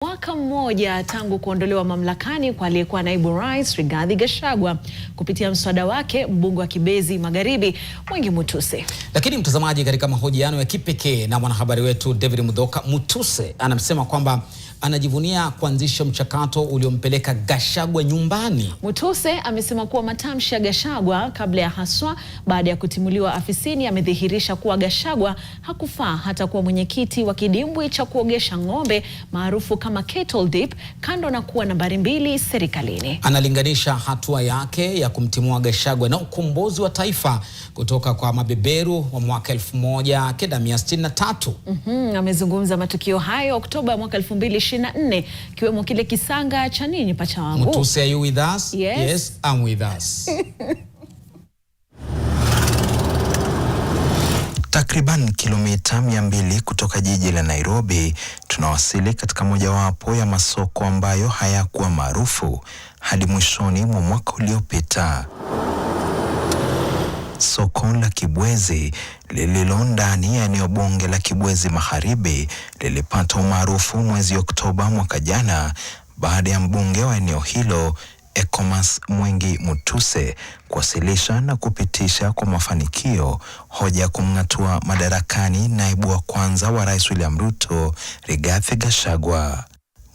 mwaka mmoja tangu kuondolewa mamlakani kwa aliyekuwa naibu rais Rigathi Gachagua kupitia mswada wake mbunge wa Kibezi Magharibi Mwengi Mutuse. Lakini mtazamaji, katika mahojiano ya kipekee na mwanahabari wetu David Mudhoka, Mutuse anasema kwamba anajivunia kuanzisha mchakato uliompeleka Gachagua nyumbani. Mutuse amesema kuwa matamshi ya Gachagua kabla ya haswa baada ya kutimuliwa afisini yamedhihirisha kuwa Gachagua hakufaa hata kuwa mwenyekiti wa kidimbwi cha kuogesha ng'ombe maarufu kama Kettle Dip, kando na kuwa nambari 2 serikalini. Analinganisha hatua yake ya kumtimua Gachagua na ukombozi wa taifa kutoka kwa mabeberu wa mwaka 1963. Amezungumza matukio hayo Oktoba mwaka 2024, kiwemo kile kisanga cha nini pacha wangu. Mutuse, are you with us? Yes. Yes, I'm with us. Takriban kilomita 200 kutoka jiji la Nairobi, tunawasili katika mojawapo ya masoko ambayo hayakuwa maarufu hadi mwishoni mwa mwaka uliopita. Soko la Kibwezi lililo ndani ya eneo bunge la Kibwezi Magharibi lilipata umaarufu mwezi Oktoba mwaka jana baada ya mbunge wa eneo hilo Ecomas Mwengi Mutuse kuwasilisha na kupitisha kwa mafanikio hoja ya kumng'atua madarakani naibu wa kwanza wa Rais William Ruto Rigathi Gachagua.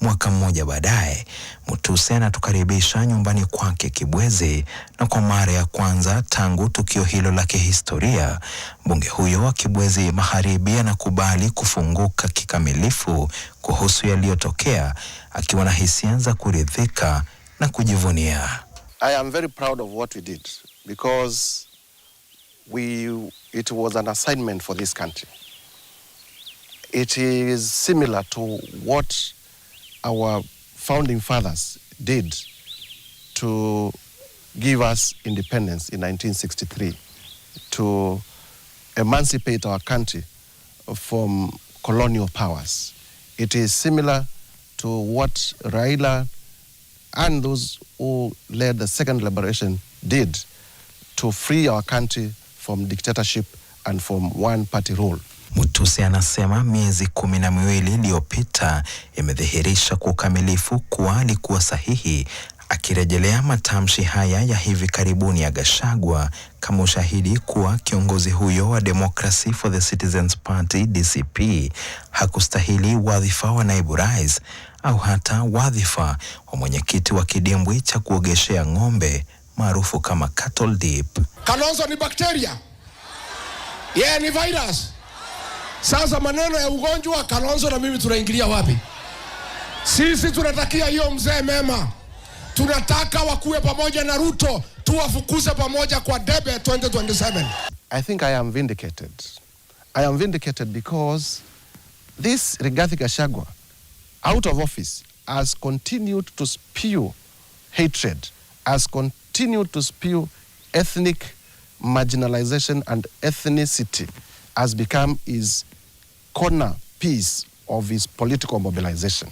Mwaka mmoja baadaye, Mutuse anatukaribisha nyumbani kwake Kibwezi, na kwa mara ya kwanza tangu tukio hilo la kihistoria, mbunge huyo wa Kibwezi Magharibi anakubali kufunguka kikamilifu kuhusu yaliyotokea, akiwa na hisia za kuridhika na kujivunia. I am very proud of what we did because it was an assignment for this country. It is similar to what our founding fathers did to give us independence in 1963, to emancipate our country from colonial powers. It is similar to what Raila and those who led the second liberation did to free our country from dictatorship and from one-party rule. Mutuse anasema miezi 12 iliyopita imedhihirisha kwa ukamilifu kuwa alikuwa sahihi, akirejelea matamshi haya ya hivi karibuni ya Gachagua kama ushahidi kuwa kiongozi huyo wa Democracy for the Citizens Party DCP hakustahili wadhifa wa naibu rais au hata wadhifa wa mwenyekiti wa kidimbwi cha kuogeshea ng'ombe maarufu kama Kettle Dip. Kalonzo ni bakteria, yeye ni virus. Sasa maneno ya ugonjwa, Kalonzo na mimi tunaingilia wapi? Sisi tunatakia hiyo mzee mema. Tunataka wakuwe pamoja na Ruto, tuwafukuze pamoja kwa debe 2027. I think I am vindicated. I am vindicated because this Rigathi Gachagua, out of office, has continued to spew hatred, has continued to spew ethnic marginalization, and ethnicity has become his corner piece of his political mobilization.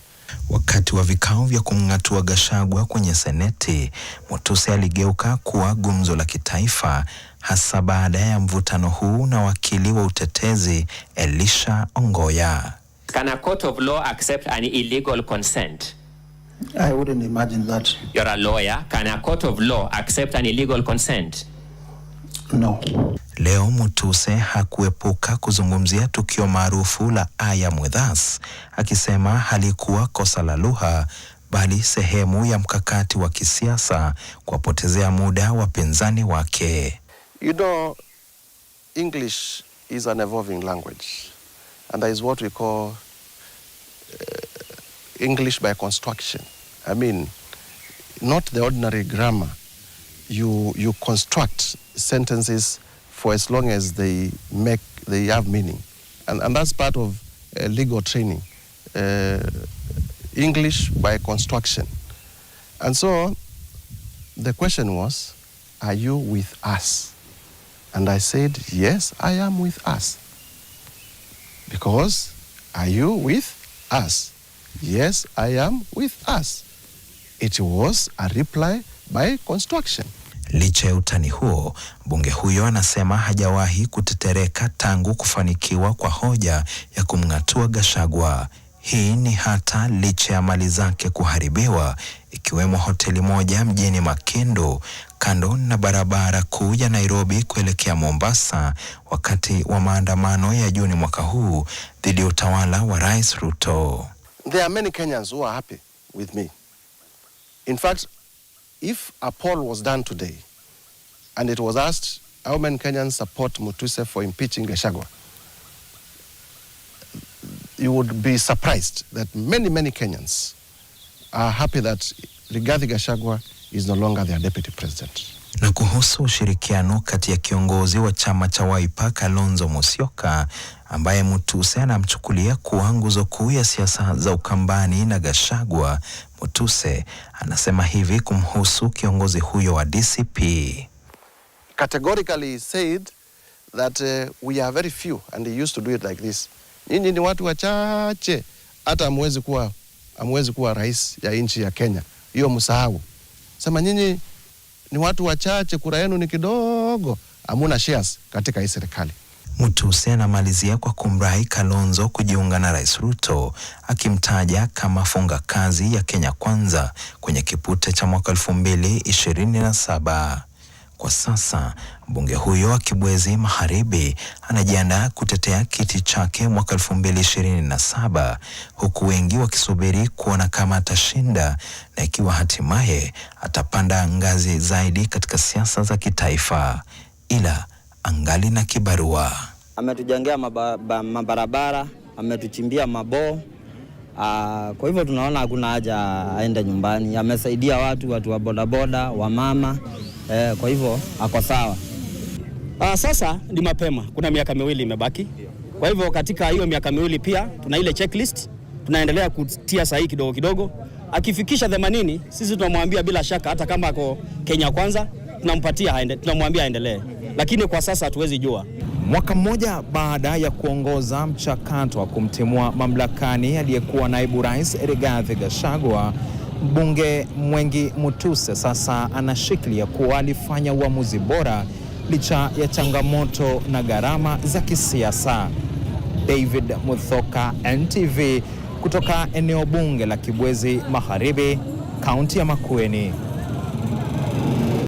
Wakati wa vikao vya kumng'atua Gachagua kwenye seneti, Mutuse aligeuka kuwa gumzo la kitaifa, hasa baada ya mvutano huu na wakili wa utetezi Elisha Ongoya. Can a court of law accept an illegal consent? I wouldn't imagine that. You're a lawyer. Can a court of law accept an illegal consent? No. Leo Mutuse hakuepuka kuzungumzia tukio maarufu la I am with us, akisema halikuwa kosa la lugha bali sehemu ya mkakati wa kisiasa kuwapotezea muda wapinzani wake. You know, English is an evolving language, and that is what we call English by construction. I mean, not the ordinary grammar. You construct sentences for as long as they have meaning, and that's part of legal training. English by construction. And so the question was, are you with us? And I said, yes, I am with us. Because, are you with us? Yes, I am with us. It was a reply by construction. Licha ya utani huo, mbunge huyo anasema hajawahi kutetereka tangu kufanikiwa kwa hoja ya kumng'atua Gachagua. Hii ni hata licha ya mali zake kuharibiwa, ikiwemo hoteli moja mjini Makendo kando na barabara kuu ya Nairobi kuelekea Mombasa wakati wa maandamano ya Juni mwaka huu dhidi ya utawala wa Rais Ruto. There are many Kenyans who are happy with me. In fact, if a poll was done today and it was asked how many Kenyans support Mutuse for impeaching Gachagua, you would be surprised that many Kenyans are happy that Rigathi Gachagua is no longer their deputy president. Na kuhusu ushirikiano kati ya kiongozi wa chama cha Wiper Kalonzo Musyoka ambaye Mutuse anamchukulia kuwa nguzo kuu ya siasa za Ukambani na Gachagua, Mutuse anasema hivi kumhusu kiongozi huyo wa DCP. Categorically said that we are very few and he used to do it like this. Nyinyi ni watu wachache, hata hamwezi kuwa rais ya nchi ya Kenya. Hiyo msahau. Sema nyinyi ni watu wachache, kura yenu ni kidogo, hamuna shares katika hii serikali. Mutuse anamalizia kwa kumrai Kalonzo kujiunga na Rais Ruto, akimtaja kama funga kazi ya Kenya Kwanza kwenye kipute cha mwaka 2027. Kwa sasa mbunge huyo wa Kibwezi Magharibi anajiandaa kutetea kiti chake mwaka 2027, huku wengi wakisubiri kuona kama atashinda na ikiwa hatimaye atapanda ngazi zaidi katika siasa za kitaifa. Ila angali na kibarua. Ametujengea mabarabara, ametuchimbia maboo. Kwa hivyo tunaona hakuna haja aende nyumbani. Amesaidia watu wa bodaboda, wa mama. Kwa hivyo ako sawa. Sasa ni mapema, kuna miaka miwili imebaki. Kwa hivyo katika hiyo miaka miwili pia tuna ile checklist, tunaendelea kutia sahihi kidogo kidogo. Akifikisha 80, sisi tunamwambia bila shaka hata kama ako Kenya Kwanza, tunamwambia aendelee. Lakini kwa sasa hatuwezi jua. Mwaka mmoja baada ya kuongoza mchakato wa kumtimua mamlakani aliyekuwa naibu rais Rigathi Gachagua, mbunge Mwengi Mutuse sasa anashikilia kuwa alifanya uamuzi bora licha ya changamoto na gharama za kisiasa. David Muthoka, NTV, kutoka eneo bunge la Kibwezi Magharibi, kaunti ya Makueni.